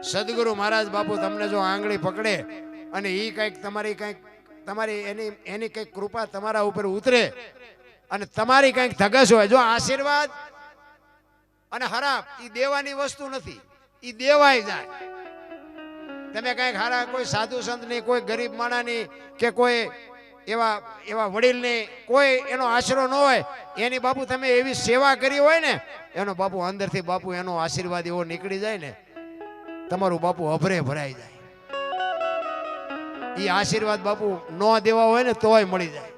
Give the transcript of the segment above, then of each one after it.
સદગુરુ મહારાજ બાપુ તમને જો આંગળી પકડે અને એ તમારી એની કંઈક કૃપા તમારા ઉપર ઉતરે અને તમારી કંઈક ધગસ હોય, જો આશીર્વાદ અને હરાપ એ દેવાની વસ્તુ નથી, એ દેવાય જાય. તમે કંઈક હારા કોઈ સાધુ સંતની, કોઈ ગરીબ માણાની કે કોઈ એવા વડીલની કોઈ એનો આશરો ન હોય, એની બાપુ તમે એવી સેવા કરી હોય ને, એનો બાપુ અંદરથી બાપુ એનો આશીર્વાદ એવો નીકળી જાય ને, તમારું બાપુ અભરે ભરાઈ જાય. એ આશીર્વાદ બાપુ ન દેવા હોય ને તોય મળી જાય.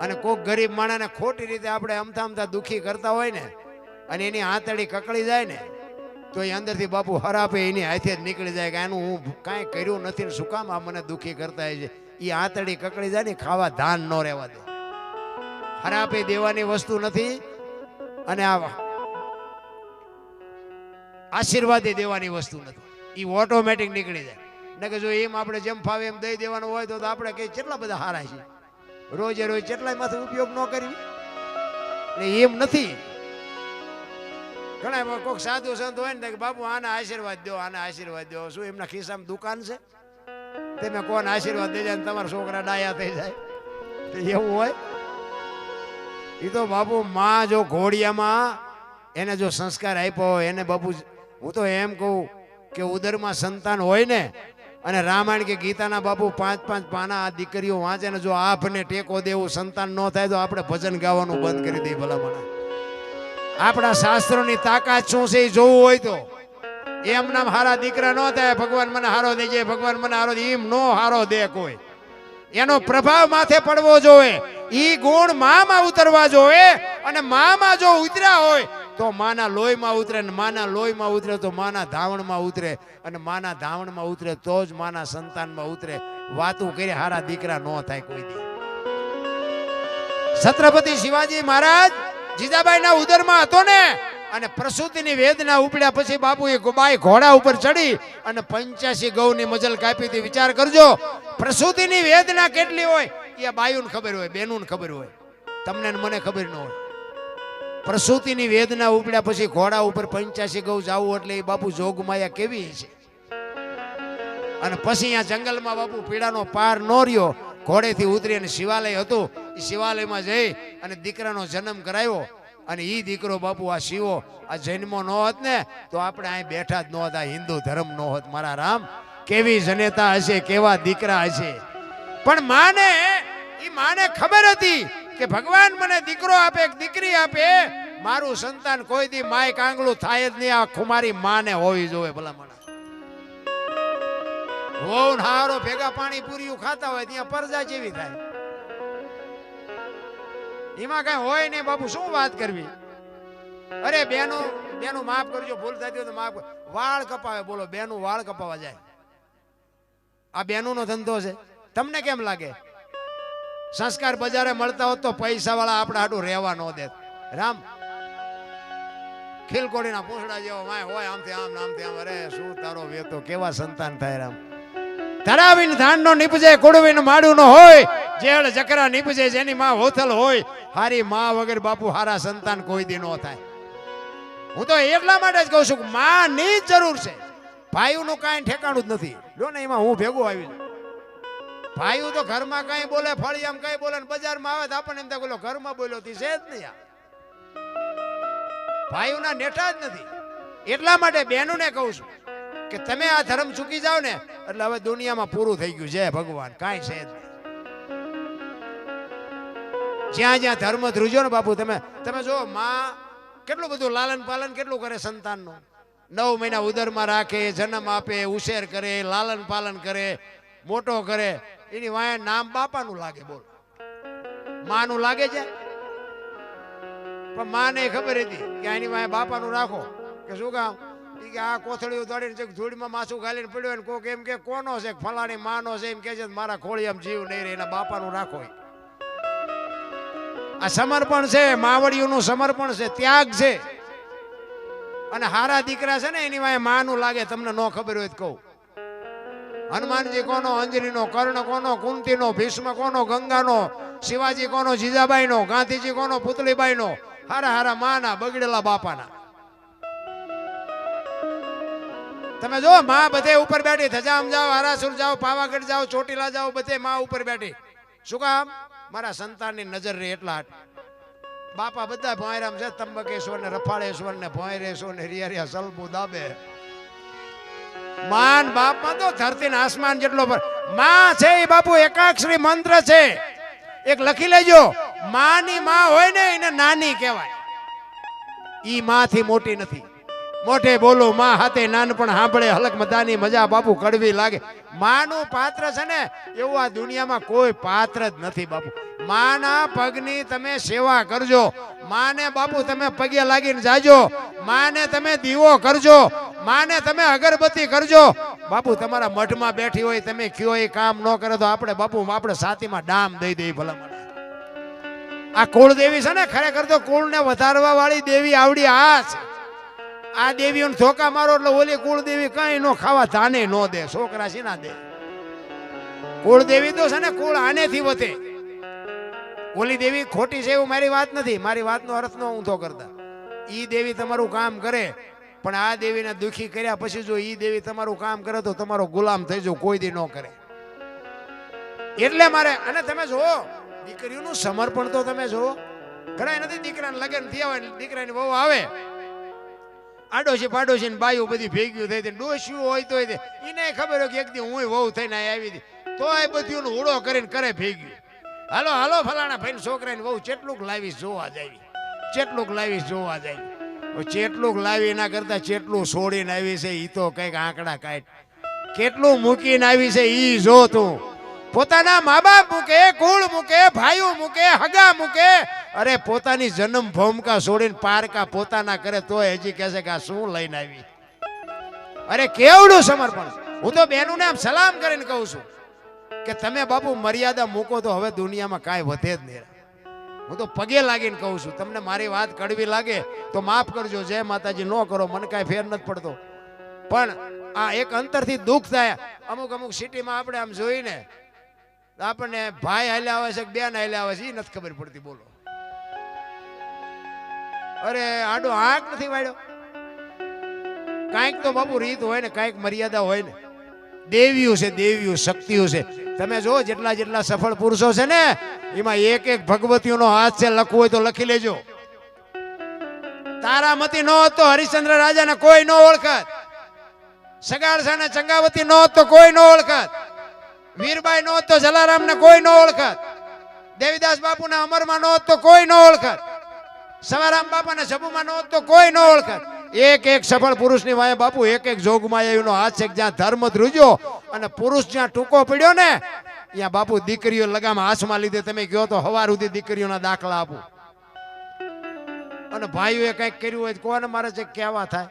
અને કોઈક ગરીબ માણાને ખોટી રીતે આપણે અમથા અમથા દુખી કરતા હોય ને, અને એની આંતળી કકળી જાય ને, તો એ અંદરથી બાપુ હરાપે એની હાથે જ નીકળી જાય કે આનું હું કાંઈ કર્યું નથી ને શું કામ આ મને દુખી કરતા છે. એ આંતળી કકળી જાય ને, ખાવા ધાન ન રહેવા દે. હરાપે દેવાની વસ્તુ નથી અને આ આશીર્વાદ દેવાની વસ્તુ નથી. એ ઓટોમેટિક નીકળી જાય ને કે જો એમ આપણે જેમ ફાવે એમ દઈ દેવાનું હોય તો આપણે કઈ કેટલા બધા હારા છે, રોજે રોજ કેટલાય માંથી ઉપયોગ ન કરવી ને એમ નથી. ઘણા કોઈક સાધુ સંત હોય ને કે બાપુ આના આશીર્વાદ દો, આના આશીર્વાદ દો. શું એમના ખિસ્સામાં દુકાન છે? તમે કોને આશીર્વાદ દઈ જાય ને તમારા છોકરા ડાયા થઈ જાય? એવું હોય? એ તો બાપુ માં જો ઘોડિયામાં એને જો સંસ્કાર આપ્યો હોય એને બાપુ, હું તો એમ કહું કે ઉદરમાં સંતાન હોય ને, અને રામાયણ કે ગીતાના બાપુ 5-5 પાના આ દીકરીઓ વાંચે ને જો આપને ટેકો દેવું સંતાન ન થાય તો આપણે ભજન ગાવાનું બંધ કરી દઈએ. ભલામણા આપણા શાસ્ત્રોની તાકાત શું છે એ જોવું હોય તો એમ નામ હારા દીકરા ન થાય, ભગવાન મને હારો દેજે, ભગવાન મને હારો દે, એમ નો હારો દે કોઈ. એનો પ્રભાવ માથે પડવો જોઈએ, ઈ ગુણ મામાં ઉતરવા જોઈએ. અને મામાં જો ઉતર્યા હોય તો માના લોહીમાં ઉતરે, ને માના લોહીમાં ઉતરે તો માના ધાવણમાં ઉતરે, અને માના ધાવણમાં ઉતરે તો જ માના સંતાનમાં ઉતરે. વાતું કરી હારા દીકરા ન થાય કોઈ દી. છત્રપતિ શિવાજી મહારાજ જીજાબાઈના ઉદરમાં હતો ને, અને પ્રસૂતિની વેદના ઉપડ્યા પછી બાપુએ બાઈ ઘોડા ઉપર ચડી અને 85 ગૌની મજલ કાપી હતી. વિચાર કરજો, પ્રસૂતિની વેદના કેટલી હોય એ બાયુને ખબર હોય, બેનુને ખબર હોય, તમને મને ખબર ન હોય. પ્રસૂતિની વેદના ઉપડ્યા પછી ઘોડા ઉપર 85 ગૌ જાવું એટલે એ બાપુ જોગમાયા કેવી છે. અને પછી અહીંયા જંગલમાં બાપુ પીડાનો પાર ન રહ્યો, ઘોડેથી ઉતરી અને શિવાલય હતું, એ શિવાલયમાં જઈ અને દીકરાનો જન્મ કરાવ્યો. અને એ દીકરો બાપુ આ શિવો આ જન્મો ન હોત ને તો આપણે અહીં બેઠા જ ન હતા, હિન્દુ ધર્મ ન હોત. મારા રામ, કેવી જનેતા હશે, કેવા દીકરા હશે. પણ માને ખબર હતી કે ભગવાન મને દીકરો આપે, દીકરી આપે, મારું સંતાન કોઈ દી માય કાંગળું થાય જ નહીં. આ ખુમારી માને હોવી જોઈએ. ભલામણા હોવ હારો ભેગા પાણી પૂરી ખાતા હોય ત્યાં પરજા જેવી થાય. એમાં કઈ હોય નહીં બાપુ, શું વાત કરવી. અરે બેનું માફ કરજો, ભૂલ થતી હોય તો માફ. વાળ કપાવે, બોલો બેનું વાળ કપાવા જાય. આ બેનું નો ધંધો છે. તમને કેમ લાગે? સંસ્કાર બજારે મળતા હોત તો પૈસા વાળા આપણા હાટું રહેવા ન દે. રામ ખીલકોડીના પૂંછડા જેવો માય હોય, આમથી આમ આમથી આમ. અરે શું તારો વેતો, કેવા સંતાન થાય. રામ ધરાવીને ધાન નો નીપજે, કુડવીને માડું નો હોય, જેળ જકરા નીપજે જેની માં હોથલ હોય. હારી માં વગર બાપુ હારા સંતાન કોઈ દી નો થાય. હું તો એટલા માટે જ કહું છું કે માં ની જરૂર છે. ભાઈઓ નું કાંઈ ઠેકાણું જ નથી. જો ને એમાં હું ભેગું આવી. ભાઈઓ તો ઘરમાં કઈ બોલે, ફળિયામ કઈ બોલે, બજારમાં આવે તો આપણને એમ થાય ઘરમાં બોલ્યો તી છે જ નહીં. ભાઈઓના નેઠા જ નથી. એટલા માટે બહેનોને કહું છું કે તમે આ ધર્મ ચૂકી જાઓ ને એટલે હવે દુનિયામાં પૂરું થઈ ગયું છે. ભગવાન કાંઈ છે જ નહીં. જ્યાં જ્યાં ધર્મ ધ્રુજો ને બાપુ, તમે જો માં કેટલું બધું લાલન પાલન કેટલું કરે સંતાનનું. 9 મહિના ઉદરમાં રાખે, જન્મ આપે, ઉછેર કરે, લાલન પાલન કરે, મોટો કરે. એની વાય નામ બાપાનું લાગે, બોલ માનું લાગે છે? પણ માને ખબર હતી કે આની વાય બાપાનું રાખો કે શું કામ કે આ કોથળીઓ દોડીને ધૂળમાં માથું ગાલીને પડ્યો ને કોક એમ કે કોનો છે, ફલાણી માનો છે, એમ કે છે મારા ખોળિયામાં જીવ નહીં રહે, એના બાપાનું રાખો. આ સમર્પણ છે, માવડિયુંનું સમર્પણ છે, ત્યાગ છે. અને હારા દીકરા છે ને એની વાય માનું લાગે. તમને ન ખબર હોય તો કહું, હનુમાનજી કોનો, અંજલીનો, કર્ણ કોનો, કુંતીનો, ભીષ્મ કોનો, ગંગાનો, શિવાજી કોનો, જીજાબાઈનો, ગાંધીજી કોનો, પુતળીબાઈનો. હારા હારા માના, બગડેલા બાપાના. તમે જો માં બધે ઉપર બેઠી, થજામ જાઓ, આરાસુર જાઓ, પાવાગઢ જાઓ, ચોટીલા જાઓ, બધે માં ઉપર બેઠી. શું કામ? મારા સંતાનની નજર રહે એટલા હાટ. બાપા બધા ભોંયરામ છે, તંબકેશ્વર ને રફાળેશ્વર ને ભોંયરેશ્વર ને રિયા સલબુ દાબે. માન બાપમાં તો ધરતી ને આસમાન જેટલો પર માં છે. એ બાપુ એકાક્ષરી મંત્ર છે, એક લખી લેજો. માની માં હોય ને એને નાની કહેવાય. ઈ માંથી મોટી નથી. મોઢે બોલો માં હાથે નાનપણ સાંભળે હલક મદાની મજા બાપુ કડવી લાગે. માનું પાત્ર છે ને એવું આ દુનિયામાં કોઈ પાત્ર જ નથી બાપુ. માના પગની તમે સેવા કરજો. માને બાપુ તમે પગે લાગીને જાજો. માને તમે દીવો કરજો. માને તમે અગરબત્તી કરજો. બાપુ તમારા મઠમાં બેઠી હોય, તમે કયો એ કામ ન કરે તો આપણે બાપુ આપણે સાતીમાં ડામ દઈ દઈ ભલા મને. આ કુળદેવી છે ને ખરેખર તો કુળને વધારવા વાળી દેવી આવડી આ છે. આ દેવીઓને ધોકા મારો એટલે ઓલી કુળદેવી કઈ નો ખાવા ધાને નો દે. છોકરા શી ના દે. કુળદેવી તો છે ને કુળ આનેથી વધે. ઓલી દેવી ખોટી છે એવું મારી વાત નથી. મારી વાતનો અર્થ નો ઊંધો કરતા. ઈ દેવી તમારું કામ કરે, પણ આ દેવીને દુખી કર્યા પછી જો ઈ દેવી તમારું કામ કરે તો તમારો ગુલામ થઈ જાવ, કોઈ દી ન કરે. એટલે મારે અને તમે જુઓ દીકરીઓનું સમર્પણ તો તમે જુઓ. ઘણા નથી દીકરાને લગ્ન થયા હોય, દીકરાની વહુ આવે, આડોશી પાડોશી ને બાયું બધી ભેગી થઈ હતી. ડોસ્યું હોય તો એને ખબર હોય કે એક દી હું વહુ થઈને આવી હતી, તો એ બધું ઉડો કરીને કરે ભેગ્યું. હાલો હાલો ફલાણા ભાઈ છોકરાની વહુ ચેટલુંક લાવી જોવા જાય, ચેટલુંક લાવી જોવા જાય. ચેટલુંક લાવી એના કરતા ચેટલું છોડીને આવી છે ઈ તો કઈક આંકડા કાઢ. કેટલું મૂકીને આવી છે ઈ જો તું. પોતાના મા બાપ મૂકે, કુળ મૂકે, ભાઈઓ મૂકે, હગા મૂકે, અરે પોતાની જન્મ ભૂમિકા છોડીને પારકા પોતાના કરે તો હજી કહે છે કે આ શું લઈને આવી. અરે કેવડું સમર્પણ. હું તો બહેનોને આમ સલામ કરીને કહું છું કે તમે બાપુ મર્યાદા મૂકો તો હવે દુનિયામાં કાંઈ વધે જ નહીં. હું તો પગે લાગીને કહું છું. તમને મારી વાત કડવી લાગે તો માફ કરજો, જય માતાજી. ન કરો, મને કાંઈ ફેર નથી પડતો. પણ આ એક અંતરથી દુઃખ થાય. અમુક અમુક સિટીમાં આપણે આમ જોઈને આપણને ભાઈ હાલ્યા આવે છે કે બેન હાલ્યા આવે છે એ નથી ખબર પડતી. બોલો, અરે આડો આંખ નથી વાળ્યો. કાંઈક તો બાપુ રીત હોય ને, કાંઈક મર્યાદા હોય ને. દેવીઓ છે, દેવીઓ શક્તિઓ છે. તમે જો જેટલા જેટલા સફળ પુરુષો છે ને એમાં એક એક ભગવતીઓનો હાથ છે. લખવું હોય તો લખી લેજો. તારામતી નો હોત તો હરિશ્ચંદ્ર રાજાને કોઈ ન ઓળખત. સગાળસા ને ચંગાવતી નો હોત તો કોઈ ન ઓળખત. વીરબાઈ નો હોત તો જલારામ ને કોઈ ન ઓળખત. દેવીદાસ બાપુ ને અમરમાં નો હોત તો કોઈ ન ઓળખત. સવારામ બાપા ને જબુમાં નો હોત તો કોઈ ન ઓળખત. એક એક સફળ પુરુષની વાય બાપુ એક એક જોગમાં એનો હાથ છે. જ્યાં ધર્મ ધ્રુજો અને પુરુષ જ્યાં ટૂંકો પડ્યો ને ત્યાં બાપુ દીકરીઓ લગામ હાથમાં લીધે. તમે કહો તો હવાર સુધી દીકરીઓના દાખલા આપું. અને ભાઈઓએ કઈક કર્યું હોય કોને મારે છે કેવા થાય.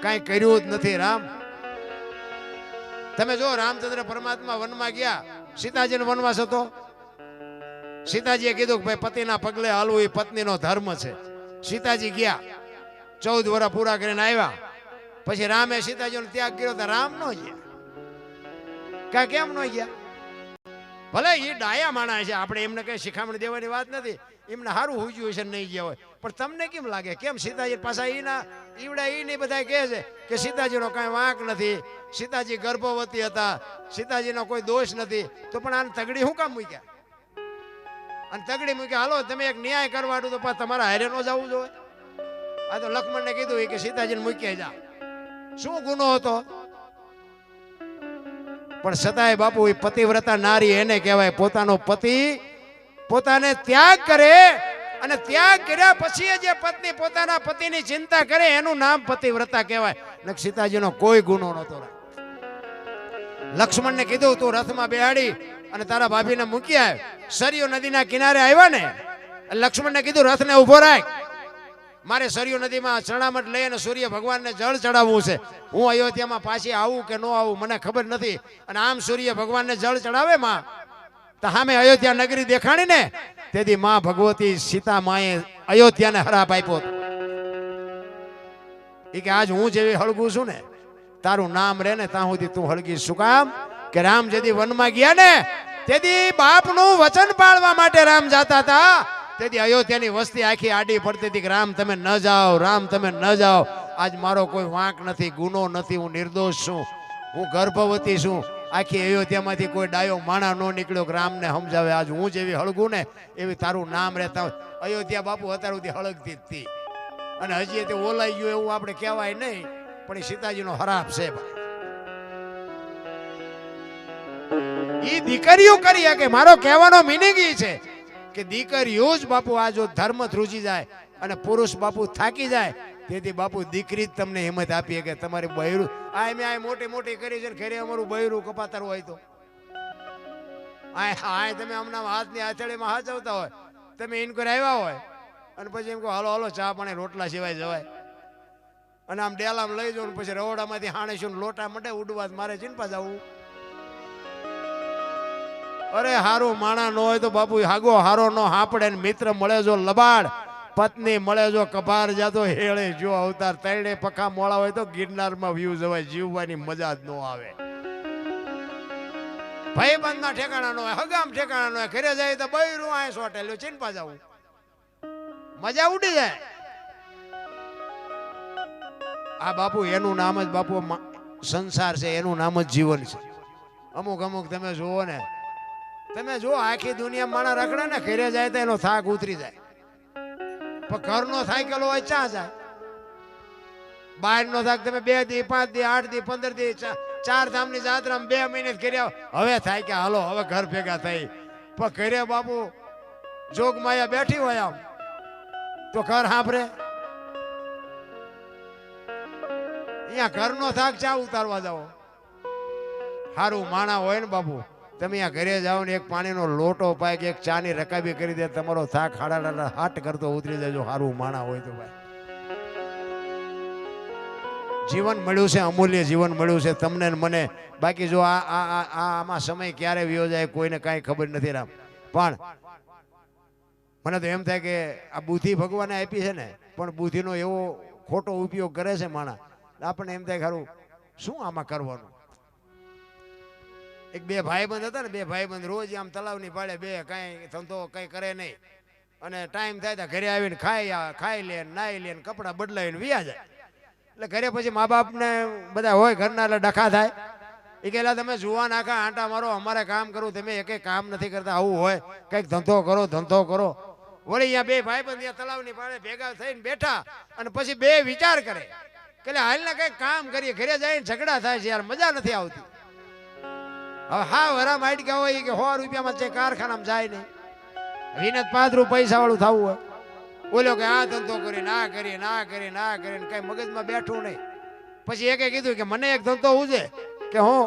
કઈ કર્યું જ નથી. રામ તમે જો રામચંદ્ર પરમાત્મા વનમાં ગયા, સીતાજીનો વનવાસ હતો. સીતાજીએ કીધું કે ભાઈ પતિના પગલે હાલવું એ પત્નીનો ધર્મ છે. સીતાજી ગયા, 14 વર્ષ પૂરા કરીને આવ્યા. પછી રામે સીતાજીનો ત્યાગ કર્યો તો રામ નો ગયા. કા કેમ નો ગયા? ભલે એ ડાયા માણસ છે, આપણે એમને કઈ શિખામણ દેવાની વાત નથી. એમને સારું હુજ્યું છે નહીં ગયા હોય. પણ તમને કેમ લાગે કેમ સીતાજી પાછા એના ઈવડા ઈ બધા કહે છે કે સીતાજીનો કાંઈ વાંક નથી, સીતાજી ગર્ભવતી હતા, સીતાજીનો કોઈ દોષ નથી. તો પણ આને તગડી શું કામ મૂક્યા? અને તગડી મૂકી હાલો તમે એક ન્યાય કરવાનું તો તમારા હારે નો જવું જોઈએ. આ તો લક્ષ્મણને કીધું કે સીતાજીને મૂકી જા. શું ગુનો હતો? પણ છતાંય બાપુ એ પતિવ્રતા નારી એને કહેવાય. પોતાનો પતિ પોતાને ત્યાગ કરે અને ત્યાગ કર્યા પછી જે પત્ની પોતાના પતિની ચિંતા કરે એનું નામ પતિવ્રતા કહેવાય. ને સીતાજીનો કોઈ ગુનો નહોતો. લક્ષ્મણને કીધું તું રથમાં બેહાડી અને તારા ભાભીને મૂકી આવ. સરયુ નદીના કિનારે આવ્યા ને, લક્ષ્મણને કીધું રથને ઉભો રાખ, મારે સરયુ નદીમાં ચરણામઠ લઈને સૂર્ય ભગવાનને જળ ચડાવવું છે. હું અયોધ્યામાં પાછી આવું કે ન આવું મને ખબર નથી. અને આમ સૂર્ય ભગવાનને જળ ચડાવે માં તો સામે અયોધ્યા નગરી દેખાણી ને, તેથી માં ભગવતી સીતા માએ અયોધ્યાને હરાપ આપ્યો. એ કે આજ હું જેવી હળગું છું ને તારું નામ રે ને ત્યાં સુધી તું હળગી. શું કામ? કે રામ જેથી વનમાં ગયા ને તેથી બાપનું વચન પાળવા માટે રામ જાતા હતા. તેથી અયોધ્યાની વસ્તી આખી આડી પડતી હતી કે રામ તમે ન જાઓ, રામ તમે ન જાઓ. આજ મારો કોઈ વાંક નથી, ગુનો નથી, હું નિર્દોષ છું, હું ગર્ભવતી છું. આખી અયોધ્યામાંથી કોઈ ડાયો માણા નો નીકળ્યો કે રામને સમજાવે. આજ હું જેવી હળગું ને એવી તારું નામ રહેતા. અયોધ્યા બાપુ અત્યાર સુધી હળગતી હતી અને હજી તે ઓલાઈ ગયું એવું આપણે કહેવાય નહીં, પણ એ સીતાજીનો હરાપ છે. એ દીકરીઓ કરી શકે. મારો કહેવાનો મિનિંગ એ છે કે દીકરીઓ જ બાપુ આ જો ધર્મ ધ્રુજી જાય અને પુરુષ બાપુ થાકી જાય, તેથી બાપુ દીકરી જ તમને હિંમત આપીએ કે તમારે બૈરું આ મેં આ મોટી મોટી કરી છે, ઘરે અમારું બૈરું કપાતર હોય તો આ તમે હમણાં હાથની આથેળીમાં હાચવતા હોય, તમે ઇન્કર આવ્યા હોય અને પછી એમ કહો હાલો હાલો ચા પાણી રોટલા સિવાય જવાય, અને આમ ડેલામાં લઈ જાઉં પછી રવડામાંથી હાણેશું લોટા મંડે ઉડવા, મારે ચિંપા જવું. અરે હારું માણા ન હોય તો બાપુ હાગો હારો નો હાપડે. મિત્ર મળે જો લબાડ, પત્ની મળે જો કભાર, જાતો હેળે જો અવતાર. તૈણે પખા મોળા હોય તો ગિરનારમાં વ્યૂ જવાય, જીવવાની મજા જ ન આવે. ભાઈબંધ ના ઠેકાણા ન હોય, હગામ ઠેકાણા ન હોય, ઘરે જાય તો બૈરું આ સોટેલું ચિંપા જવું, મજા ઉડી જાય. આ બાપુ એનું નામ જ બાપુ સંસાર છે, એનું નામ જ જીવન છે. અમુક અમુક તમે જુઓ ને, તમે જો આખી દુનિયા માણા રખડે ને, ઘરે જાય તો એનો થાક ઉતરી જાય. પણ ઘરનો સાયકલ હોય ચા જાય, બહારનો થાક તમે 2 દી 5 દી 8 દી 15 દી 4 ધામની જાત્રામાં 2 મહિને કર્યા, હવે થાય કે હાલો હવે ઘર ભેગા થઈ. પણ ઘરે બાપુ જોગમાયા બેઠી હોય આમ તો ઘર સાંભળે. અહીંયા ઘરનો થાક ચા ઉતારવા જાઓ. સારું માણા હોય ને બાપુ, તમે અહીંયા ઘરે જાઓ ને એક પાણીનો લોટો પાય કે એક ચાની રકાબી કરી દે, તમારો થાક હાડા હાટ કરતો ઉતરી જાય. સારું માણા હોય તો ભાઈ જીવન મળ્યું છે, અમૂલ્ય જીવન મળ્યું છે તમને ને મને. બાકી જો આમાં સમય ક્યારે વ્યો જાય કોઈને કાંઈ ખબર નથી રામ. પણ મને તો એમ થાય કે આ બુદ્ધિ ભગવાને આપી છે ને, પણ બુદ્ધિનો એવો ખોટો ઉપયોગ કરે છે માણા. આપણને એમ થાય ખરું શું આમાં કરવાનું. એક 2 ભાઈબંધ હતા ને, 2 ભાઈબંધ રોજ આમ તલાવની પાડે, 2 કાંઈ ધંધો કંઈ કરે નહીં, અને ટાઈમ થાય તો ઘરે આવીને ખાઈ લે, નાઈ લે, કપડાં બદલાવીને વ્યા જાય. એટલે ઘરે પછી મા બાપને બધા હોય ઘરના, એટલે ડખા થાય. એ કહેલા તમે જુવા નાખા આંટા મારો, અમારે કામ કરવું, તમે એકે કામ નથી કરતા. આવું હોય કંઈક ધંધો કરો, ધંધો કરો. વળી અહીંયા 2 ભાઈબંધ ત્યાં તલાવની પાડે ભેગા થઈને બેઠા, અને પછી 2 વિચાર કરે કે હાલને કંઈક કામ કરીએ. ઘરે જઈને ઝઘડા થાય છે યાર, મજા નથી આવતી. હવે હા વરા માઇટ ગયા હોય કે 100 રૂપિયામાં છે કારખાનામાં જાય નહીં, વિનત 5 રૂપિયા પૈસા વાળું થવું હોય. બોલ્યો કે આ ધંધો કરી ના કરી ના કરી ના કરીને કઈ મગજમાં બેઠું નહીં. પછી એકે કીધું કે મને એક ધંધો ઉજે કે હું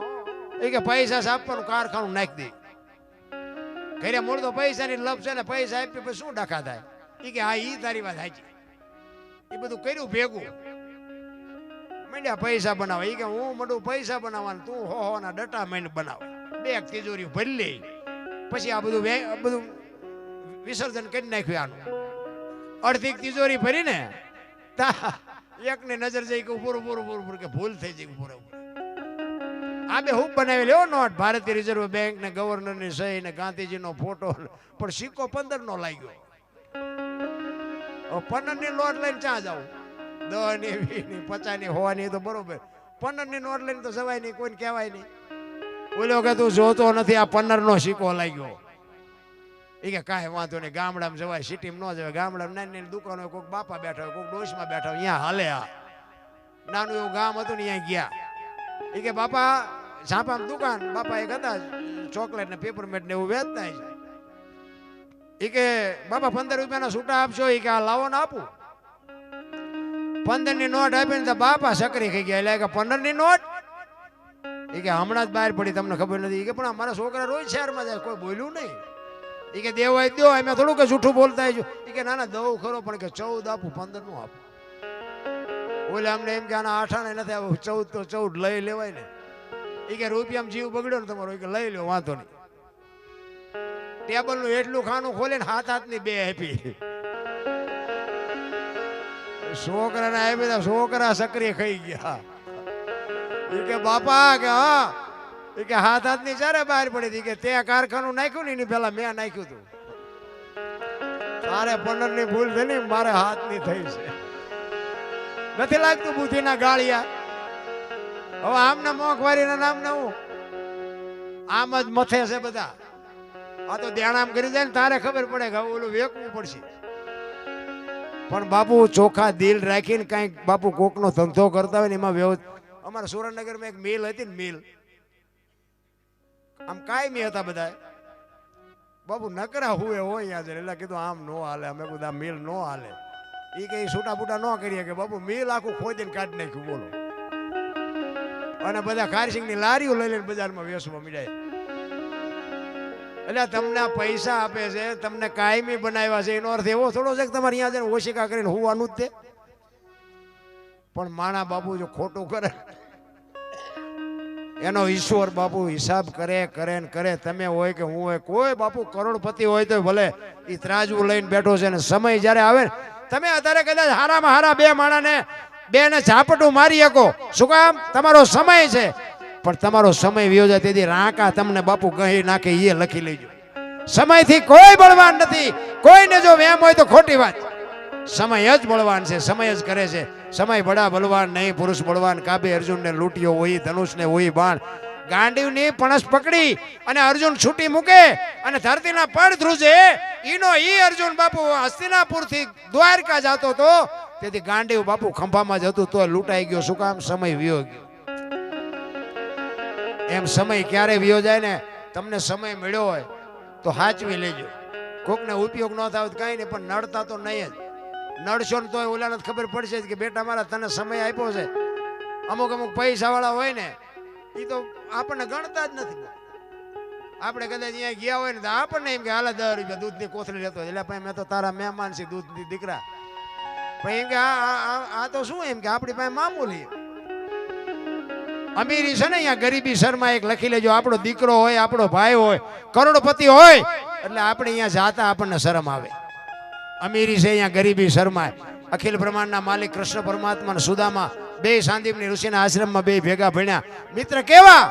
એ કે પૈસા આપવાનું કારખાનું નાખી દે. ઘરે મૂળ તો પૈસાની લપ છે ને, પૈસા આપી પછી શું ડખા થાય. એ કે હા ઈ તારી વાત સાચી. એ બધું કર્યું ભેગું, મંડ્યા પૈસા બનાવે. એ કે હું મંડું પૈસા બનાવવાનું, તું હો ના ડટા માંડ બનાવે. 2 તિજોરી ભરી લે. પછી આ બધું વિસર્જન કરી નાખ્યું આનું. અડધી તિજોરી ભરીને એકની નજર જઈ કે પૂરું કે ભૂલ થઈ જાય પૂરું. આ 2 હું બનાવી લેવો નોટ, ભારતીય રિઝર્વ બેંક ને ગવર્નર ની સહી ને ગાંધીજીનો ફોટો, પણ સિક્કો 15 નો લાગ્યો. 15 ની નોટ લઈને ચા જાવ, 10 ની 20 ની 50 ની 100 ની તો બરોબર, 15 ની નોટ લઈને તો જવાય નહીં, કોઈને કહેવાય નહીં. બોલ્યો કે તું જોતો નથી, આ 15 નો સિક્કો લાગ્યો. એ કે કાંઈ વાંધો નહીં, ગામડામાં જવાય, સિટીમાં ન જવાય. ગામડામાં નાની નાની દુકાનો હોય, કોઈક બાપા બેઠા હોય, કોઈક ડોશમાં બેઠા હોય, અહીંયા હાલે. આ નાનું એવું ગામ હતું ને, અહીંયા ગયા. એ કે બાપા ઝાંપામાં દુકાન, બાપા એક હતા ચોકલેટ ને પેપરમેટ ને એવું વેચતા છે. એ કે બાપા 15 રૂપિયાના છૂટા આપશો? એ કે આ લાવો ને આપું. 15 ની નોટ આપીને તો બાપા સકરી ખાઈ ગયા. એટલે કે 15 ની નોટ? એ કે હમણાં જ બહાર પડી, તમને ખબર નથી. એ કે પણ અમારા છોકરા રોજ શહેરમાં જાય, કોઈ બોલ્યું નહીં. એ કે દેવ હોય દો, એમ થોડું કે જૂઠું બોલતા. એ કે ના ના દઉં ખરો, પણ કે 14 આપું, 15 નું આપું. બોલે અમને એમ કે આના 8 નથી આવું, 14 તો 14 લઈ લેવાય ને. એ કે રૂપિયામાં જીવ બગડ્યો ને તમારો, એ કે લઈ લો વાંધો નહીં. ટેબલ નું એટલું ખાનું ખોલે ને હાથની 2 આપી. છોકરાને આપી, છોકરા સક્રિય ખાઈ ગયા. એ કે બાપા કે હા, એ કે હાથની ચારે બહાર પડી હતી. કે તે કારખાનું નાખ્યું ને એની પેલા મેં નાખ્યું હતું. તારે 15 ની ભૂલ થઈ ને, મારે હાથની થઈ છે. નથી લાગતું બુદ્ધિના ગાળિયા? હવે આમના મોંઘવારીના નામને હું આમ જ મથે છે બધા. આ તો ધ્યાન કરી જાય ને તારે ખબર પડે કે ઓલું વેકવું પડશે. પણ બાપુ ચોખ્ખા દિલ રાખીને કઈક બાપુ કોકનો ધંધો કરતા હોય ને એમાં અમારા સુરેન્દ્રનગરમાં એક મિલ હતી ને, મિલ આમ કાયમી હતા બધા. બાપુ નકરા હુએ હોય યાદ એટલે કીધું આમ નો હાલે, અમે બધા મિલ નો હાલે. એ કઈ છૂટા બૂટા ન કરીએ કે બાપુ મિલ આખું ખોદીને કાઢી નાખ્યું બોલો. અને બધા ખારસિંગ ની લારીઓ લઈ લઈને બજારમાં વેચવા મળ્યા. એટલે તમને પૈસા આપે છે, તમને કાયમી બનાવ્યા છે, એનો અર્થ એવો થોડો છે કે તમારે અહીંયા જઈને ઓશિકા કરીને હોવાનું જ તે. પણ માણા બાપુ જો ખોટું કરે એનો ઈશ્વર બાપુ હિસાબ કરે કરે ને કરે. તમે હોય કે હું હોય, કોઈ બાપુ કરોડપતિ હોય તો ભલે એ ત્રાજવું લઈને બેઠો છે ને સમય જ્યારે આવે ને તમે અત્યારે કદાચ હારામાં હારા બે માણાને બે ને ઝાપટું મારી શકો. શું કામ? તમારો સમય છે. પણ તમારો સમય વ્યો જાય તેથી રાંકા તમને બાપુ ગહી નાખે એ લખી લેજો. સમયથી કોઈ બળવાન નથી. કોઈને જો વેમ હોય તો ખોટી વાત. સમય જ બળવાન છે, સમય જ કરે છે. સમય બડા બળવાન નહીં, પુરુષ બળવાન. કાબે અર્જુનને લૂંટ્યો હોય, ધનુષને હોય બાણ. ગાંડીવની પણસ પકડી અને અર્જુન છૂટી મૂકે અને ધરતીના પડ ધ્રુજે. ઈનો ઈ અર્જુન બાપુ હસ્તિનાપુરથી દ્વારકા જતો તો તેથી ગાંડીવ બાપુ ખંભામાં જ હતું તો લૂંટાઈ ગયો. શું કામ? સમય વ્યો ગયો. એમ સમય ક્યારે વ્યો જાય ને, તમને સમય મળ્યો હોય તો સાચવી લેજો. કોકને ઉપયોગ ન થાય કઈ નહીં, પણ નડતા તો નહીં જ. નડશો ને તો ઓલાને ખબર પડશે કે બેટા મારા તને સમય આપ્યો છે. અમુક અમુક પૈસા વાળા હોય ને એ તો આપણને ગણતા જ નથી. આપણે કદાચ અહીંયા ગયા હોય ને તો આપણને એમ કે હાલ 10 રૂપિયા દૂધની કોથળી લેતો એટલે ભાઈ મેં તો તારા મહેમાન છે દૂધની દીકરા. ભાઈ એમ કે આ તો શું એમ કે આપણી પાસે મામૂલી. અમીરી છે ને અહીંયા ગરીબી શર્મા એક લખી લેજો. આપણો દીકરો હોય, આપણો ભાઈ હોય, કરોડપતિ હોય એટલે આપણે અહીંયા જાતા આપણને શરમ આવે. અમીરી છે અહીંયા ગરીબી શર્મા. અખિલ બ્રહ્માંડના માલિક કૃષ્ણ પરમાત્મા સુદામા બે સાંદીપની ઋષિના આશ્રમમાં બે ભેગા ભણ્યા. મિત્ર કેવા?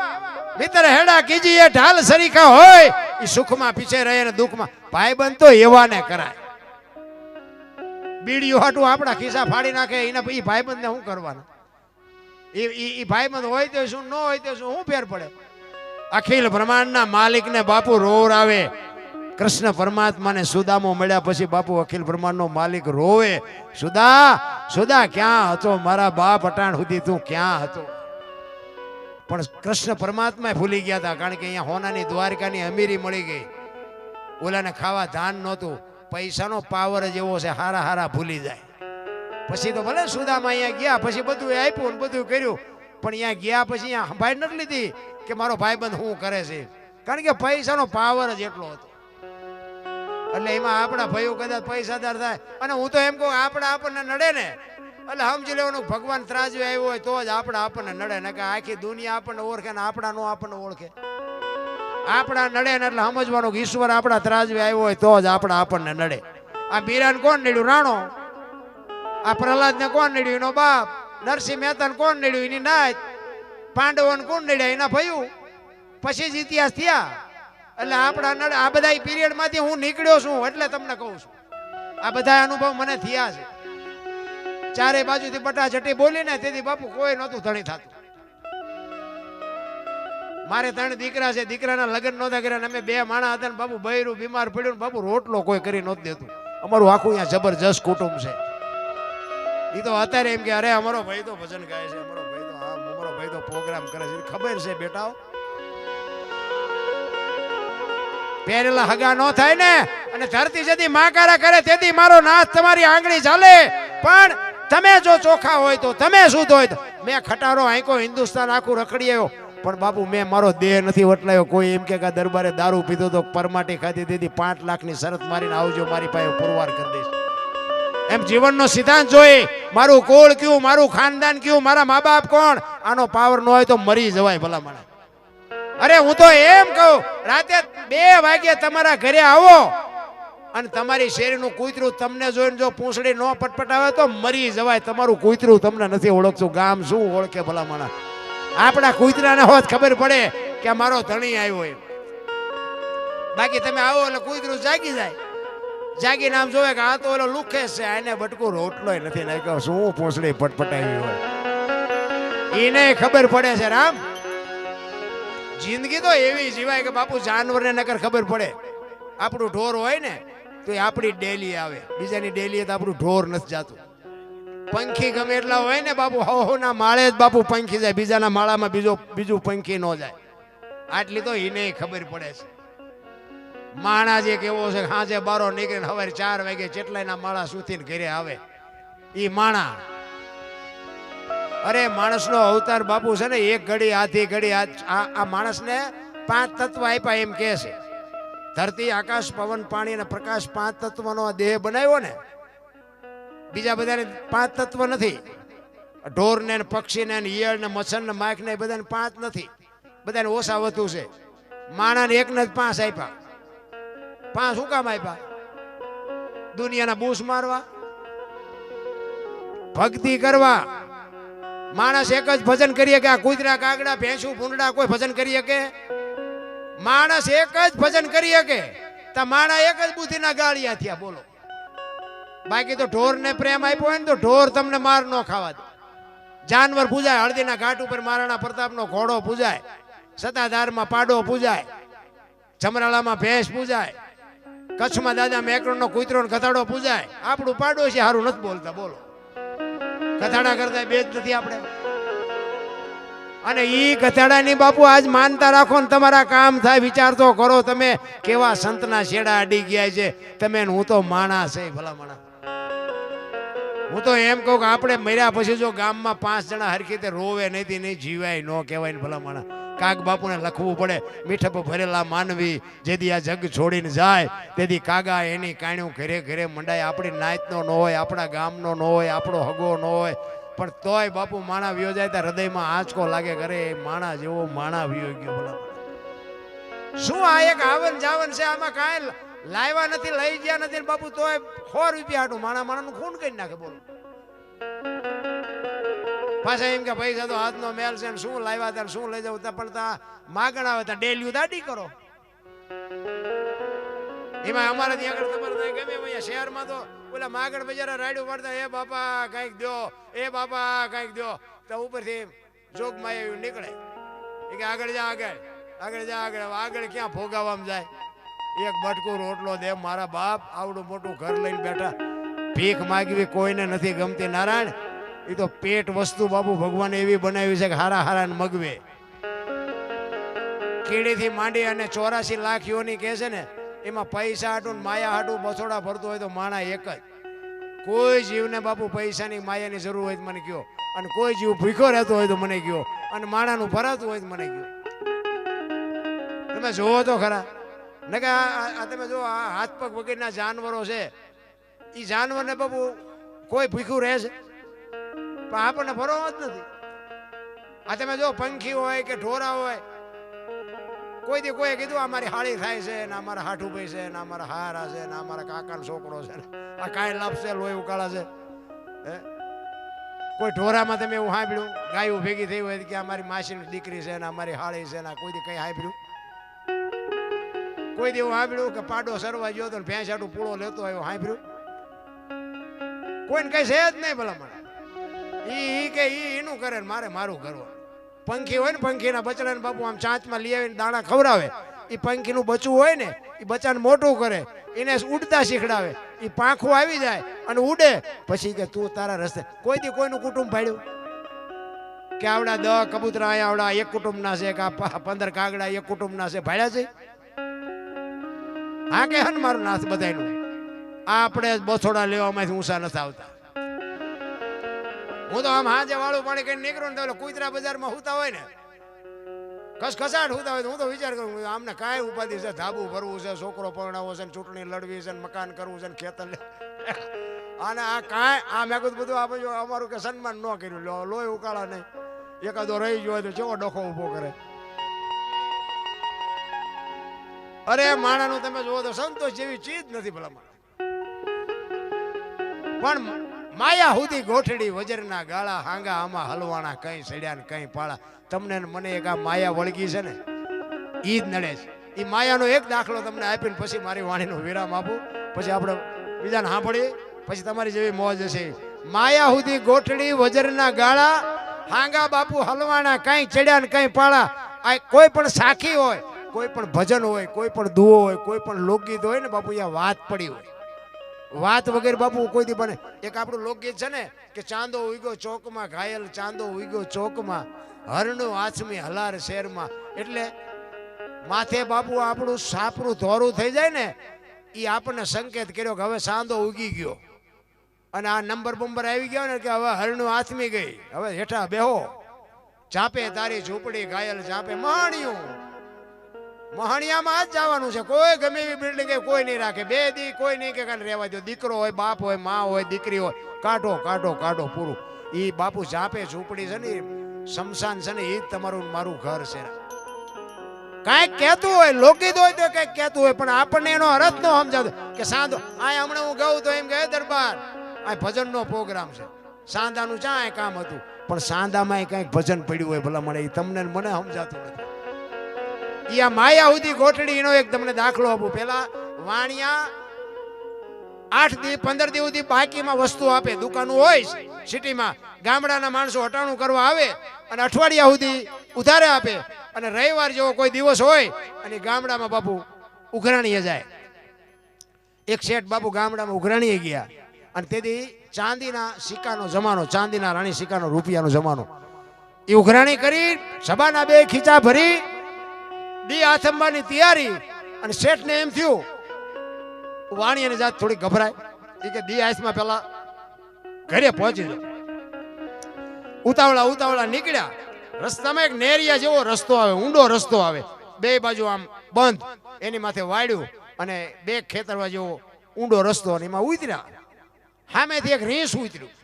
મિત્ર હેડા કીજીએ ઢાલ સરીખા હોય. એ સુખમાં પીછે રહે ને દુઃખમાં ભાઈબંધ તો એવા ને કરાય. બીડીઓ હાટું આપણા ખિસ્સા ફાડી નાખે એને એ ભાઈબંધને શું કરવાના? એ ભાઈબંધ હોય તો શું, ન હોય તો શું ફેર પડે? અખિલ બ્રહ્માંડના માલિકને બાપુ રોર આવે. કૃષ્ણ પરમાત્માને સુદામો મળ્યા પછી બાપુ અખિલ બ્રહ્માંડનો માલિક રોવે. સુદા ક્યાં હતો? મારા બાપ અટાણ સુધી તું ક્યાં હતો? પણ કૃષ્ણ પરમાત્મા ભૂલી ગયા હતા, કારણ કે અહીંયા હોનાની દ્વારકાની અમીરી મળી ગઈ. ઓલાને ખાવા ધાન નહોતું. પૈસાનો પાવર જ એવો છે, હારા હારા ભૂલી જાય. પછી તો ભલે સુદામા અહીંયા ગયા પછી બધું આપ્યું ને બધું કર્યું, પણ અહીંયા ગયા પછી અહીંયા સંભાળ નથી લીધી કે મારો ભાઈબંધ શું કરે છે, કારણ કે પૈસાનો પાવર જ એટલો હતો. એટલે એમાં આપણા ભાઈઓ કદાચ પૈસાદાર થાય અને હું તો એમ કહું આપણને નડે ને એટલે સમજી લેવાનું ભગવાન ત્રાજવે આવ્યો હોય તો જ આપણને નડે ને કે આખી દુનિયા આપણને ઓળખે ને આપણા નો આપણને ઓળખે. આપણા નડે ને એટલે સમજવાનું કે ઈશ્વર આપણા ત્રાજવે આવ્યો હોય તો જ આપણને નડે. આ બીરાને કોણ નડ્યું? રાણો. આ પ્રહલાદ ને કોણ નડ્યું? એનો બાપ. નરસિંહ મહેતા ને કોણ નડ્યું? એની નાત. પાંડવોને કોણ નડ્યા? એના ભાઈઓ. પછી જ ઇતિહાસ થયા. એટલે આપણા નડે. આ બધા પીરિયડ માંથી હું નીકળ્યો છું એટલે તમને કહું છું. આ બધા અનુભવ મને થયા છે. ચારે બાજુથી બટાચટી બોલી ને તેથી બાપુ કોઈ નહોતું ધણી થતું. મારે 3 દીકરા છે, દીકરાના લગ્ન નહોતા કર્યા. અમે 2 માણા હતા ને બાપુ બૈરું બીમાર પડ્યું ને બાપુ રોટલો કોઈ કરી નહોતું દેતું. અમારું આખું અહીંયા જબરજસ્ત કુટુંબ છે. એ તો અત્યારે એમ કે અરે અમારો ભાઈ તો ભજન ગાય છે, અમારો ભાઈ તો અમારો ભાઈ તો પ્રોગ્રામ કરે છે. ખબર છે બેટાઓ, પહેરેલા હગા નો થાય ને અને ધરતી જેથી માકારા કરે તેથી મારો નાથ તમારી આંગળી ચાલે. પણ તમે જો ચોખા હોય તો, તમે શુદ્ધ હોય તો. મેં ખટારો આંકો હિન્દુસ્તાન આખું રખડી આવ્યો પણ બાપુ મેં મારો દેહ નથી વટલાયો. કોઈ એમ કે દરબારે દારૂ પીધો તો પરમાટી ખાધી દીધી 5 લાખની શરત મારીને આવજો મારી પાસે પુરવાર કરી દઈશ. એમ જીવનનો સિદ્ધાંત જોઈ. મારું કુળ કયું, મારું ખાનદાન કયું, મારા મા બાપ કોણ, આનો પાવર ન હોય તો મરી જવાય ભલા માણસ. અરે હું તો એમ કહું, રાતે 2 વાગે તમારા ઘરે આવો અને તમારી શેરીનું કૂતરું તમને જોઈને જો પૂંછડી ન પટપટાવે તો મરી જવાય. તમારું કૂતરું તમને નથી ઓળખતું, ગામ શું ઓળખે ભલા માણસ? આપણા કૂતરાને હોત ખબર પડે કે મારો ધણી આવ્યો એમ. બાકી તમે આવો એટલે કૂતરું જાગી જાય. જાગીને આમ જોવે કે આ તો ઓલો લુખે છે, આને બટકું રોટલોય નથી નાખ્યો, શું પૂંછડી પટપટાવી હોય. એને ખબર પડે છે રામ, જિંદગી તો એવી જીવાય કે બાપુ જાનવરને નકર ખબર પડે. આપણું ઢોર હોય ને તો એ આપણી ડેલી આવે, બીજાની ડેલી તો આપણું ઢોર નથી જાતું. પંખી ગમે એટલા હોય ને બાપુ, હો ના માળે જ બાપુ પંખી જાય, બીજાના માળામાં બીજું પંખી ન જાય. આટલી તો એને ખબર પડે છે. માણા જે કેવો છે, સાંજે બારો નીકળીને સવારે 4 વાગે ચેટલાયના માળા સુધીને ઘરે આવે ઈ માણા. અરે માણસનો અવતાર બાપુ છે ને, એક ઘડી આધી ઘડી આ માણસને 5 તત્વ આપ્યા એમ કહે છે. ધરતી, આકાશ, પવન, પાણી અને પ્રકાશ 5 તત્વનો દેહ બનાવ્યો ને. બીજા બધાને 5 તત્વ નથી. ઢોર ને પક્ષી ને ઈયળ ને મચ્છર ને માખ ને બધાને 5 નથી, બધાને ઓછા વધુ છે. માણાને એકને જ 5 આપ્યા. 5 શું કામ આપ્યા? દુનિયાના બૂસ મારવા, ભક્તિ કરવા. માણસ એક જ ભજન કરીએ કે આ કૂતરા કાગડા ભેંસું ભૂંડડા કોઈ ભજન કરીએ કે? માણસ એક જ ભજન કરીએ કે તા માણા એક જ બુદ્ધિના ગાળિયા થયા. બોલો, બાકી તો ઢોરને પ્રેમ આપ્યો હોય ને તો ઢોર તમને માર ન ખાવા દે. જાનવર પૂજાય, હળદીના ઘાટ ઉપર મહારાણા પ્રતાપનો ઘોડો પૂજાય, સતાધારમાં પાડો પૂજાય, જમરાળામાં ભેંસ પૂજાય, કચ્છમાં દાદા મેકરણનો કૂતરો ને કથાડો પૂજાય. આપણું પાડો છે સારું નથી બોલતા. બોલો, કથાડા કરતા બે જ નથી આપણે. અને ઈ કથાડાની બાપુ આજ માનતા રાખો ને તમારા કામ થાય. વિચાર તો કરો તમે કેવા સંતના છેડા અડી ગયા છે તમે. હું તો માણસ છે ભલા માણસ. હું તો એમ કહું કે આપણે મર્યા પછી જો ગામમાં 5 જણા હરખી રીતે રોવે નહીં નહીં જીવાય ન કહેવાય ને ભલા માણસ. કાગ બાપુને લખવું પડે, મીઠપ ભરેલા માનવી જેથી આ જગ છોડીને જાય તેથી કાગા એની કાણ્યું ઘરે ઘરે મંડાય. આપણી નાતનો ન હોય, આપણા ગામનો ન હોય, આપણો હગો ન હોય, પણ તોય બાપુ માણા વિયો જાય તો હૃદયમાં આંચકો લાગે. કરે માણા જેવો માણા વિયો ગયો ભલા. શું આ એક આવન જાવન છે, આમાં કાંઈ લાવ્યા નથી, લઈ ગયા નથી બાપુ, તોય 100 રૂપિયા હાટું માણાનું ખૂન કરી નાખે. બોલો, પાછા એમ કે પૈસા તો હાથનો મેલ છે ને શું લાવ્યા હતા શું લઈ જાવ. પણ તા માગણ આવે ત્યાં ડેલ્યુ દાડી કરો. એમાં અમારે ત્યાં આગળ ખબર થાય ગમે અહીંયા શહેરમાં તો ઓલા માગણ બજારા રાડ્યું પડતા, એ બાપા કંઈક દો, એ બાપા કંઈક દો. તો ઉપરથી જોગમાં એવું નીકળે કે આગળ જા, આગળ જા, આગળ ક્યાં ભોગાવામાં જાય. એક બટકું રોટલો દે મારા બાપ. આવડું મોટું ઘર લઈને બેઠા, ભીખ માગવી કોઈને નથી ગમતી નારાયણ. એ તો પેટ વસ્તુ બાપુ ભગવાને એવી બનાવી છે કે હારા હારા મગવે. કીડીથી માંડી અને 84 લાખ યોની કહે છે ને, એમાં પૈસા હાટું માયા હાટું બસોડા ભરતો હોય તો માણા એક જ. કોઈ જીવને બાપુ પૈસાની માયાની જરૂર હોય તો મને કહો, અને કોઈ જીવ ભૂખ્યો રહેતો હોય તો મને કહો, અને માણાનું ભરાતું હોય તો મને કહો. તમે જોવો તો ખરા ને કે આ તમે જો આ હાથ પગ વગેરેના જાનવરો છે, એ જાનવરને બાપુ કોઈ ભૂખ્યું રહે છે પણ આપણને ભરવા જ નથી. આ તમે જો પંખી હોય કે ઢોરા હોય, કોઈ દી કોઈ કીધું અમારી હાળી થાય છે ને અમારા હાઠુભાઈ છે ને અમારા હારા છે ને અમારા કાકાનો છોકરો છે ને આ કાંઈ લાભશે લોહી ઉકાળા છે. કોઈ ઢોરામાં તમે એવું સાંભળ્યું ગાયું ભેગી થઈ હોય કે અમારી માસીની દીકરી છે ને અમારી હાળી છે ને કોઈ દી કઈ સાંભળ્યું? કોઈ દી એવું સાંભળ્યું કે પાડો સરવા ગયો તો ભેંસ આટું પૂળો લેતો આવ્યો સાંભળ્યું? કોઈને કઈ છે જ નહીં ભલા મને. ઈ કે એનું કરે ને મારે મારું કરવું. પંખી હોય ને, પંખીના બચડાને બાપુ આમ ચાંચમાં લઈ આવીને દાણા ખવડાવે. એ પંખીનું બચ્ચું હોય ને એ બચ્ચાને મોટું કરે, એને ઉડતા શીખડાવે. એ પાંખું આવી જાય અને ઉડે, પછી કે તું તારા રસ્તે. કોઈ દી કોઈનું કુટુંબ ભાડ્યું કે આવડા 10 કબૂતરા અહીંયા આવડા એક કુટુંબના છે કે 15 કાગડા એક કુટુંબના છે, ભાડ્યા છે? હા કે હન મારું નાથ બધાયનું. આપણે બસોડા લેવામાંથી ઊંચા નથી આવતા. હું તો આમ હાજે વાળું પાણી કઈ નીકળું ને તો કુતરા બજારમાં હુતા હોય ને, કસકસાટ હુતા હોય તો હું તો વિચાર કરું આમને કાંઈ ઉપાધિ છે, ધાબુ ભરવું છે, છોકરો પરણાવો છે, ચૂંટણી લડવી છે, મકાન કરવું છે, ખેતર અને આ કાંઈ આ મેં કીધું બધું આપણે અમારું કે સન્માન ન કર્યું, લોહી ઉકાળા નહીં. એકાદો રહી ગયો તો કેવો ડખો ઉભો કરે. અરે માણાનું તમે જુઓ તો સંતોષ જેવી ચીજ નથી ભલામાં. પણ માયા હુધી ગોઠડી વજરના ગાળા હાંગા આમાં હલવાણા, કઈ સડ્યા ને કઈ પાળા. તમને મને એક આ માયા વળગી છે ને ઈ જ નડે છે. એ માયાનો એક દાખલો તમને આપીને પછી મારી વાણીનો વિરામ આપું, પછી આપણે બીજાને સાંભળીએ, પછી તમારી જેવી મોજ હશે. માયા સુધી ગોઠડી વજરના ગાળા, હાંગા બાપુ હલવાના, કઈ ચડ્યા ને કઈ પાળા. આ કોઈ પણ સાખી હોય, કોઈ પણ ભજન હોય, કોઈ પણ દુઓ હોય, કોઈ પણ લોકગીત હોય ને બાપુ, અહીંયા વાત પડી હોય. વાત વગેરે બાપુ કોઈ દી બને. એક આપણું લોકગીત છે ને કે ચાંદો ઉગ્યો ચોકમાં, ઘાયલ ચાંદો ઉગ્યો ચોકમાં, હરણું આછમી હલાર શેરમાં. એટલે માથે બાપુ આપણું સાપરું ધોરું થઈ જાય ને, એ આપણને સંકેત કર્યો કે હવે સાંદો ઉગી ગયો, અને આ નંબર બંબર આવી ગયો ને કે હવે હરણું આથમી ગઈ, હવે હેઠા બેહો. ચાપે તારી ઝૂંપડી ઘાયલ ચાપે મહાણિયું, મહાણિયામાં જ જવાનું છે. કોઈ ગમે એવી બિલ્ડિંગ કોઈ નહીં રાખે, બે દી કોઈ નહીં કે કાંઈ રહેવા દો. દીકરો હોય, બાપ હોય, મા હોય, દીકરી હોય, કાઢો કાઢો કાઢો પૂરું. એ બાપુ ચાપે ઝૂંપડી છે ને, શમશાન છે ને, એ જ તમારું મારું ઘર છે. કાંઈક કહેતું હોય, લોકગીત હોય તો કંઈક કહેતું હોય, પણ આપણને એનો અર્થ ન સમજાતો. કે સાંધો આ હમણાં હું ગાઉં તો એમ કહે દરબાર આ ભજનનો પ્રોગ્રામ છે, સાંધાનું ચાય કામ હતું, પણ સાંધામાં કંઈક ભજન પડ્યું હોય ભલા મને, એ તમને મને સમજાતું નથી. ઈ આ માયા સુધી ગોઠડી એનો એક તમને દાખલો આપું. પેલા વાણિયા 8 દી 15 દી સુધી બાકીમાં વસ્તુ આપે, દુકાનો હોય સિટીમાં, ગામડાના માણસો હટાણું કરવા આવે અને અઠવાડિયા સુધી ઉધારે આપે, અને રવિવાર જેવો કોઈ દિવસ હોય અને ગામડામાં બાપુ ઉઘરાણીએ જાય. એક શેઠ બાપુ ગામડામાં ઉઘરાણીએ ગયા, અને તેથી ચાંદીના સિક્કાનો જમાનો, ચાંદીના રાણી સિક્કાનો રૂપિયાનો જમાનો. એ ઉઘરાણી કરી સભાના 2 ખીચા ભરી દી આથંબાની તૈયારી, અને શેઠને એમ થયું વાણિયાની જાત થોડી ગભરાય, એ કે દી આસમાં પેલા ઘરે પહોંચી જાય. ઉતાવળા નીકળ્યા. રસ્તામાં એક નેરિયા જેવો રસ્તો આવે, ઊંડો રસ્તો આવે, 2 બાજુ આમ બંધ, એની માથે વાડ્યું અને 2 ખેતરવા જેવો ઊંડો રસ્તો, અને એમાં ઉતર્યા. સામેથી એક રીંછ ઉતર્યું.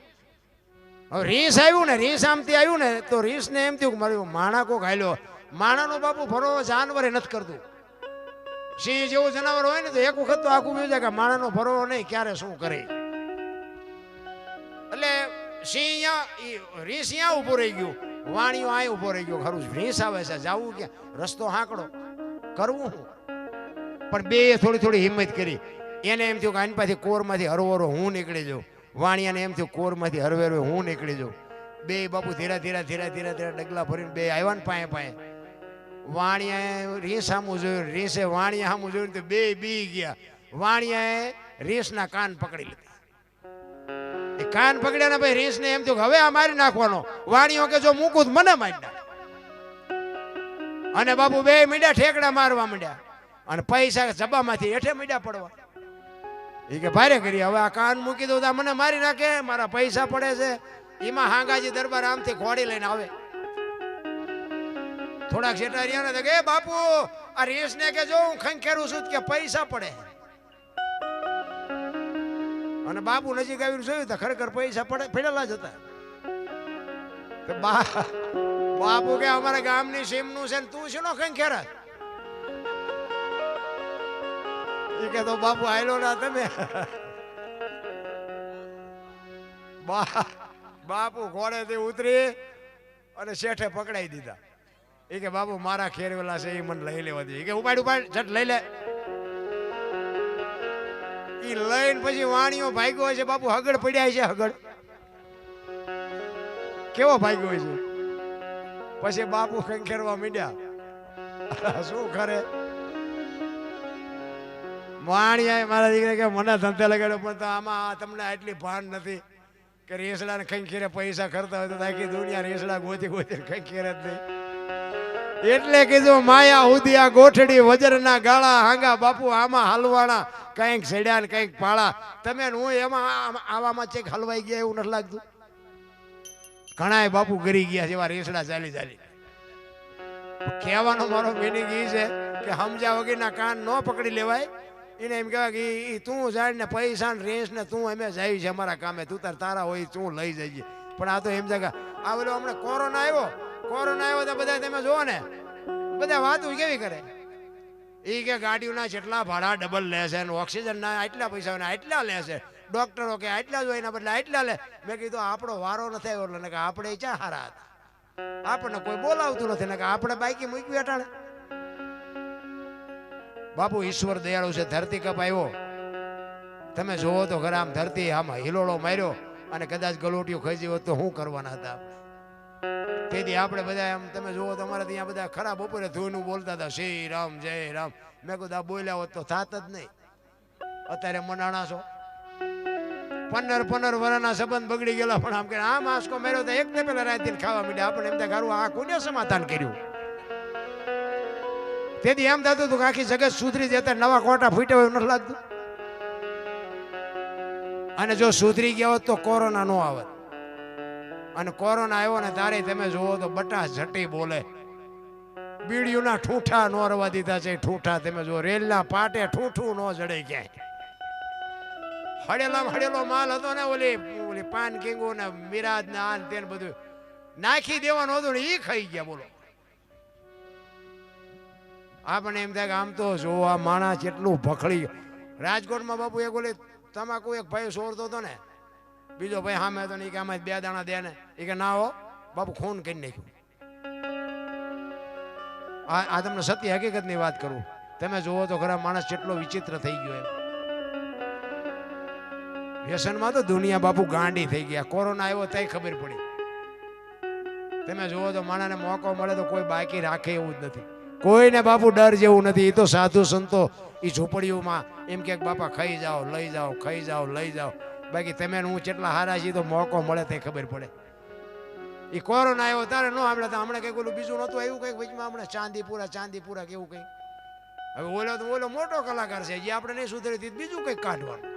હવે રીંછ આવ્યું ને, રીંછ આમથી આવ્યું ને, તો રીંછને એમ થયું કે મારું માણા કોક હાલ્યો. માણાનો બાપુ ભરો જાનવરે નથી કરતું. સિંહ જેવું જનાવર હોય ને તો એક વખત તો આખું બીજું કે માણાનો ભરો નહીં, ક્યારે શું કરે. એટલે સિંહ રીંછ અહીંયા ઉભો રહી ગયો, વાણિયો અહીં ઉભો રહી ગયો. ખરું રીંછ આવે છે, જાવું ક્યાં, રસ્તો હાંકડો, કરવું શું? પણ બે થોડી હિંમત કરી. એને એમ થયું કે આની પાછી કોરમાંથી હરવરો હું નીકળી જાઉં. વાણિયાને એમ થયું કોરમાંથી હરવેરો હું નીકળી જાઉં. બે બાપુ ધીરા ધીરા ડગલા ભરીને બે આવ્યા ને પાએ. વાણિયાએ રીંછ સામું જોયું, રીંછે વાણિયા સામું જોયું, તો બે બી ગયા. વાણિયાએ રીંછના કાન પકડી લીધા. એ કાન પકડ્યા ને ભાઈ રીંછને એમ થયું કે હવે આ મારી નાખવાનો. વાણિયો કે જો મૂકું તો મને મારી નાખ. અને બાપુ બે મીડા ઠેકડા મારવા માંડ્યા, અને પૈસા જબામાંથી હેઠે મીડા પડવા. એ કે ભારે કરી, હવે આ કાન મૂકી દઉં તો મને મારી નાખે, મારા પૈસા પડે છે. એમાં હાંગાજી દરબાર આમથી ઘોડી લઈને આવે. થોડાક શેઠા રહ્યા ને કે બાપુ આ રીંછ ને કે જો હું ખંખેરું છું કે પૈસા પડે. અને બાપુ નજીક આવીને જોયું તો ખરેખર પૈસા પડેલા જ હતા. બાપુ કે અમારા ગામની સીમનું છે ને તું છે નો ખંખેરા. એ કે તો બાપુ આયલો ના તમે. બાપુ ઘોડેથી ઉતરી અને શેઠે પકડાઈ દીધા. એ કે બાપુ મારા ખેરવેલા છે એ મને લઈ લેવા દે. એ કે ઉપાડ ઝટ લઈ લે. એ લઈને પછી વાણિયો ભાગ્યો હોય છે બાપુ, હગડ પડ્યા છે. હગડ કેવો ભાગ્યો હોય છે. પછી બાપુ ખંખેરવા માંડ્યા. શું કરે વાણિયા મારા દીકરા કે મને ધંધે લગાડ્યો, પણ તો આમાં તમને આટલી ભાન નથી કે રેસડા ને ખંખેરે પૈસા ખર્ચતા હોય તો આખી દુનિયા રેસડા ગોતી ખંખેરે જ નહીં. એટલે કીધું માયા સુધી આ ગોઠડી વજરના ગાળા, હાંગા બાપુ આમાં હલવાણા, કંઈક સેડ્યા ને કંઈક પાળા. તમે હું એમાં આવામાં ચેક હલવાઈ ગયા એવું નથી લાગતું? ઘણાય બાપુ ગરી ગયા છે એવા રેસડા ચાલી. કહેવાનો મારો મિનિંગ એ છે કે સમજ્યા વગરના કાન ન પકડી લેવાય. એને એમ કહેવાય કે તું જાય ને પૈસા ને રેસ ને તું અમે જાય છે અમારા કામે, તું તારા હોય તું લઈ જઈએ. પણ આ તો એમ છે કે આ બધો હમણાં કોરોના આવ્યો તો બધા તમે જુઓ ને બધા વાતો કેવી કરે. એ કે ગાડીઓના જેટલા ભાડા ડબલ લે છે, ઓક્સિજન ના આટલા પૈસા આટલા લે છે, ડોક્ટરો કે આટલા જ હોય એના બદલે આટલા લે. મેં કીધું આપણો વારો નથી આવ્યો એટલે કે આપણે ક્યાં હારા હતા, આપણને કોઈ બોલાવતું નથી ને કે આપણે બાઈકી મૂકવી અટાણે. બાપુ ઈશ્વર દયાળુ છે. ધરતી કપ આવ્યો, તમે જોવો તો ખરા, આમ ધરતી આમાં હિલોળો માર્યો અને કદાચ ગલોટિયું ખાઈ હોત તો શું કરવાના હતા. તેથી આપણે બધા આમ તમે જોવો તો અમારા ત્યાં બધા ખરા બપોરે ધોઈનું બોલતા હતા, શ્રી રામ જય રામ. મેં કીધું આ બોલ્યા હોત તો થાત જ નહીં. અત્યારે મનાણા છો, 15 વર્ષના સંબંધ બગડી ગયેલા, પણ આમ કે આમ આંસકો મેર્યો તો એક ને પેલા રાત ખાવા માંડ્યા. આપણે એમ થાય ગારું આ કોને સમાધાન કર્યું. તેથી એમ થતું હતું કે આખી જગત સુધરી જતા, નવા કોટા ફૂટ્યા હોય નથી લાગતું. અને જો સુધરી ગયા હોત તો કોરોના નો આવત. અને કોરોના આવ્યો ને તારે તમે જોવો તો બટા ઝટી બોલે, બીડીઓના ઠૂઠા નો રવા દીધા છે. ઠૂઠા તમે જો રેલના પાટે ઠૂઠું નો જડે ક્યાંય. હડેલો માલ હતો ને, ઓલી પાન કિંગો ને મિરાજ ને આન તેન બધું નાખી દેવાનું હતું ને ઈ ખાઈ ગયા. બોલો, આપણને એમ થાય કે આમ તો જો આ માણસ એટલું ભખડી. રાજકોટમાં બાપુ એક ઓલી તમાકુ એક ભાઈ સોરતો હતો ને, બીજો ભાઈ સામે હતો ને, કે આમાં 2 દાણા દે ને, એ કે ના હો બાપુ ખૂન કરી નાખ્યું. આ તમને સત્ય હકીકતની વાત કરું. તમે જોવો તો ખરા માણસ કેટલો વિચિત્ર થઈ ગયો એમ. વ્યસનમાં તો દુનિયા બાપુ ગાંડી થઈ ગયા. કોરોના આવ્યો તઈ ખબર પડી. તમે જોવો તો માણસને મોકો મળે તો કોઈ બાકી રાખે એવું જ નથી. કોઈને બાપુ ડર જેવું નથી. એ તો સાધુ સંતો એ ઝૂંપડીઓમાં એમ કે બાપા ખાઈ જાઓ લઈ જાઓ, ખાઈ જાઓ લઈ જાઓ. બાકી તમે હું કેટલા હારા છીએ તો મોકો મળે તે ખબર પડે. એ કોરોના આવ્યો તારે ન સાંભળે. હમણાં કંઈક ઓલું બીજું નહોતું આવ્યું કંઈક વચમાં, હમણાં ચાંદીપુરા કેવું કંઈક. હવે ઓલો તો ઓલો મોટો કલાકાર છે, જે આપણે નહીં સુધરી બીજું કંઈક કાઢવાનું.